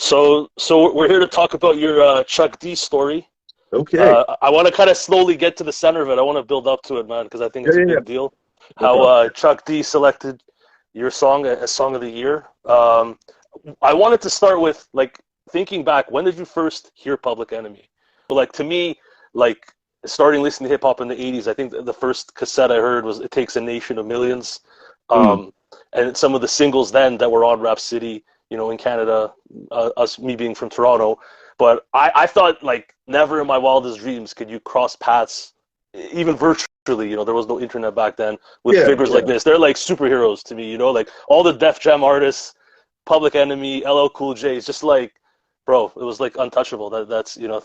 So we're here to talk about your Chuck D story. Okay. I want to kind of slowly get to the center of it. I want to build up to it, man, because I think Yeah, it's a yeah, yeah. big deal. No How problem. Chuck D selected your song as Song of the Year. I wanted to start with like thinking back. When did you first hear Public Enemy? But like to me, like starting listening to hip hop in the '80s, I think the first cassette I heard was "It Takes a Nation of Millions," Mm. um, and some of the singles then that were on Rap City, in Canada. Me being from Toronto, but I thought like never in my wildest dreams could you cross paths, even virtually. There was no internet back then with Yeah, figures like yeah, this. They're like superheroes to me. Like all the Def Jam artists, Public Enemy, LL Cool J. It's just like, bro, it was like untouchable. That's yeah,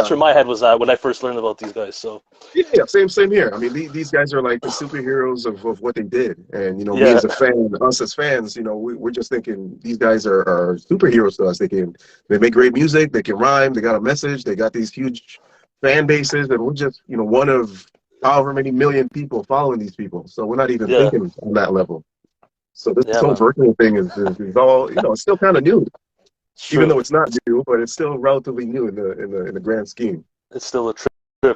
where my head was at when I first learned about these guys. So yeah, yeah. Same here. I mean, these guys are like the superheroes of what they did, and me yeah, as a fan, us as fans, we're just thinking these guys are superheroes to us. They make great music, they can rhyme, they got a message, they got these huge fan bases, and we're just one of however many million people following these people. So we're not even yeah, thinking on that level. So this yeah, whole man. virtual thing is all it's still kind of new, It's even true. though it's not new, but it's still relatively new in the grand scheme. It's still a trip.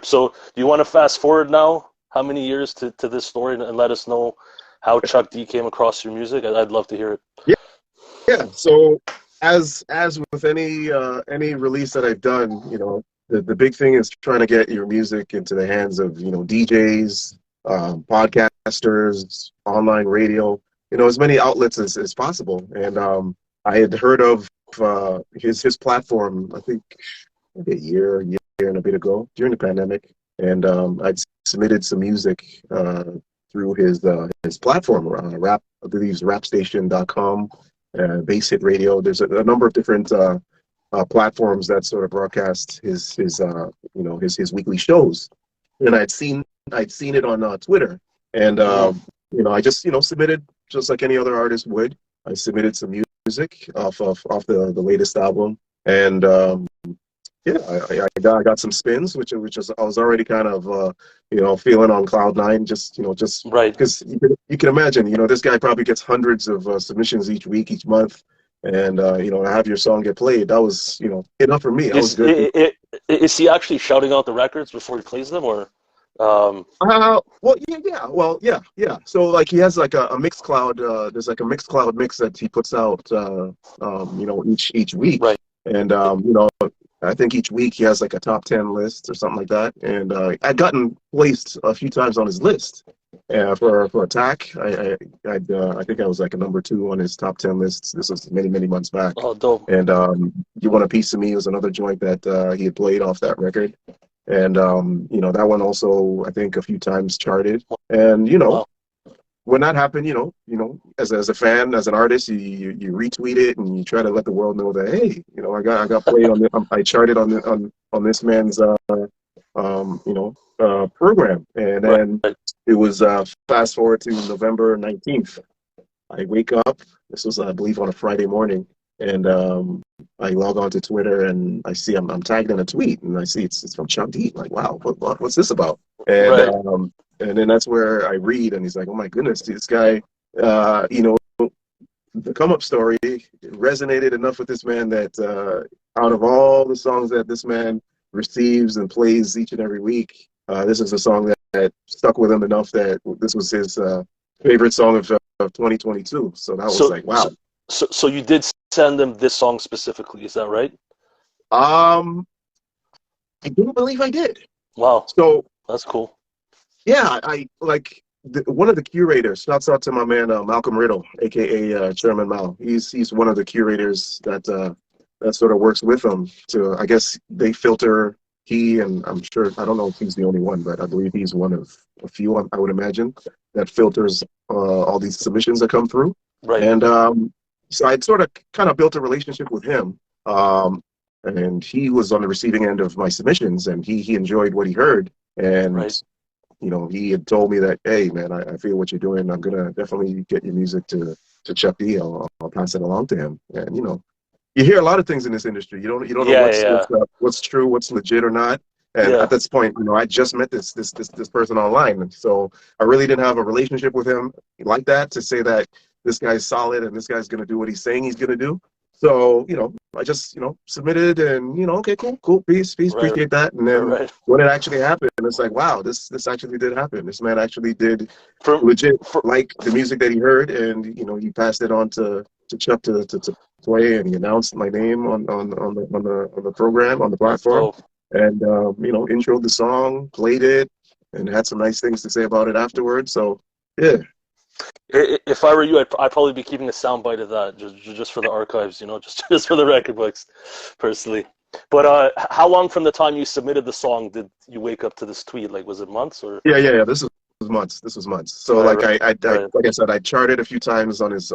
So, do you want to fast forward now? How many years to this story, and let us know how Chuck D came across your music? I'd love to hear it. Yeah, yeah. So as with any release that I've done, the big thing is trying to get your music into the hands of DJs, podcasters, online radio, as many outlets as possible. And I had heard of his platform, I think maybe a year and a bit ago during the pandemic, and I'd submitted some music through his platform, rap, I believe it's rapstation.com, Base Hit Radio. There's a number of different platforms that sort of broadcast his weekly shows, and I'd seen it on Twitter, and Mm-hmm. I just submitted just like any other artist would. I submitted some music off the latest album, and yeah, I got some spins, which is I was already kind of feeling on cloud nine, just Right. because you can imagine, this guy probably gets hundreds of submissions each week, each month, and to have your song get played, that was enough for me. That was Is good. is he actually shouting out the records before he plays them, or? Well, yeah, well, yeah, yeah. So like he has like a mixed cloud. There's like a mixed cloud mix that he puts out, each week, Right. and I think each week he has like a top 10 list or something like that. And I'd gotten placed a few times on his list for Attack. I think I was like a number 2 on his top 10 lists. This was many months back. Oh, dope. And You Want a Piece of Me was another joint that he had played off that record. And that one also I think a few times charted. And Wow. when that happened, as a fan, as an artist, you retweet it and you try to let the world know that, hey, I got played on I charted on this man's program. And then Right. it was fast forward to November 19th. I wake up. This was I believe on a Friday morning, and I log on to Twitter and I see I'm tagged in a tweet, and I see it's from Chuck D. Like, wow, what's this about? And Right. and then that's where I read, and he's like, oh my goodness, this guy, the come up story resonated enough with this man that out of all the songs that this man receives and plays each and every week, this is a song that stuck with him enough that this was his favorite song of 2022. So that was So, like, so, wow. so you did send them this song specifically, is that right? Um, I do believe I did. Wow, So that's cool. yeah, I like one of the curators. Shouts out to my man Malcolm Riddle, aka Chairman Mal. He's one of the curators that sort of works with him to. I guess they filter. He and I'm sure I don't know if he's the only one, but I believe he's one of a few. I would imagine that filters all these submissions that come through. Right. And so I'd sort of kind of built a relationship with him. And he was on the receiving end of my submissions, and he enjoyed what he heard. And Right. he had told me that, hey, man, I feel what you're doing. I'm gonna definitely get your music to Chuck D. I'll pass it along to him. And you hear a lot of things in this industry. You don't know Yeah, yeah, what's true, what's legit or not. And yeah. at this point, I just met this person online, so I really didn't have a relationship with him like that to say that this guy's solid and this guy's gonna do what he's saying he's gonna do. So, I just, submitted and, okay, cool, peace, Right, appreciate that. And then right. when it actually happened, it's like, wow, this actually did happen. This man actually did For legit for like the music that he heard, and, he passed it on to Chuck to play, and he announced my name on the program, on the that's platform, dope. and, introed the song, played it, and had some nice things to say about it afterwards. So, yeah. If I were you, I'd probably be keeping a soundbite of that just for the archives, just for the record books, personally. But how long from the time you submitted the song did you wake up to this tweet? Like, was it months or? Yeah. This was months. This was months. So Right, like right, I right. like I said, I charted a few times on his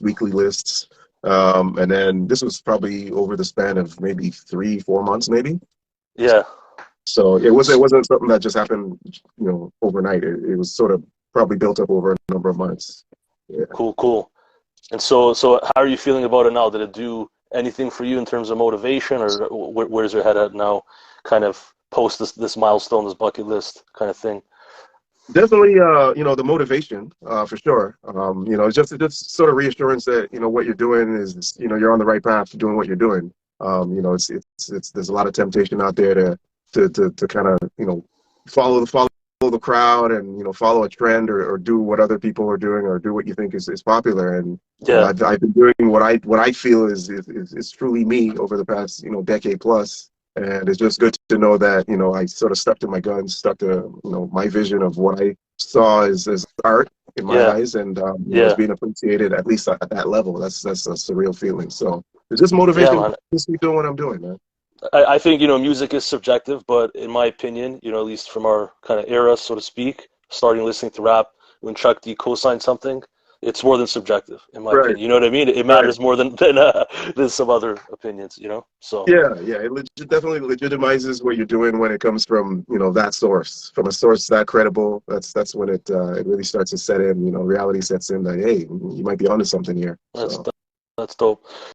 weekly lists, and then this was probably over the span of maybe 3-4 months, maybe. Yeah. So it wasn't something that just happened, overnight. It was sort of probably built up over a number of months. Yeah. Cool, cool. And so how are you feeling about it now? Did it do anything for you in terms of motivation, or where's your head at now? Kind of post this milestone, this bucket list kind of thing. Definitely, the motivation, for sure. It's just sort of reassurance that, what you're doing is, you're on the right path to doing what you're doing. There's a lot of temptation out there to kind of, follow the crowd and, follow a trend or do what other people are doing or do what you think is popular. And, Yeah, I've been doing what I feel is truly me over the past, decade plus. And it's just good to know that, I sort of stuck to my guns, stuck to, my vision of what I saw as art in my yeah, eyes, and, it's yeah, being appreciated at least at that level. That's a surreal feeling. So it's just yeah, motivation man. to keep doing what I'm doing, man. I think, music is subjective, but in my opinion, at least from our kind of era, so to speak, starting listening to rap when Chuck D co-signed something, it's more than subjective, in my Right, opinion. You know what I mean? It right. matters more than some other opinions, So, Yeah. Definitely legitimizes what you're doing when it comes from, that source, from a source that credible. That's when it really starts to set in. Reality sets in that, hey, you might be onto something here. that's So. that's dope.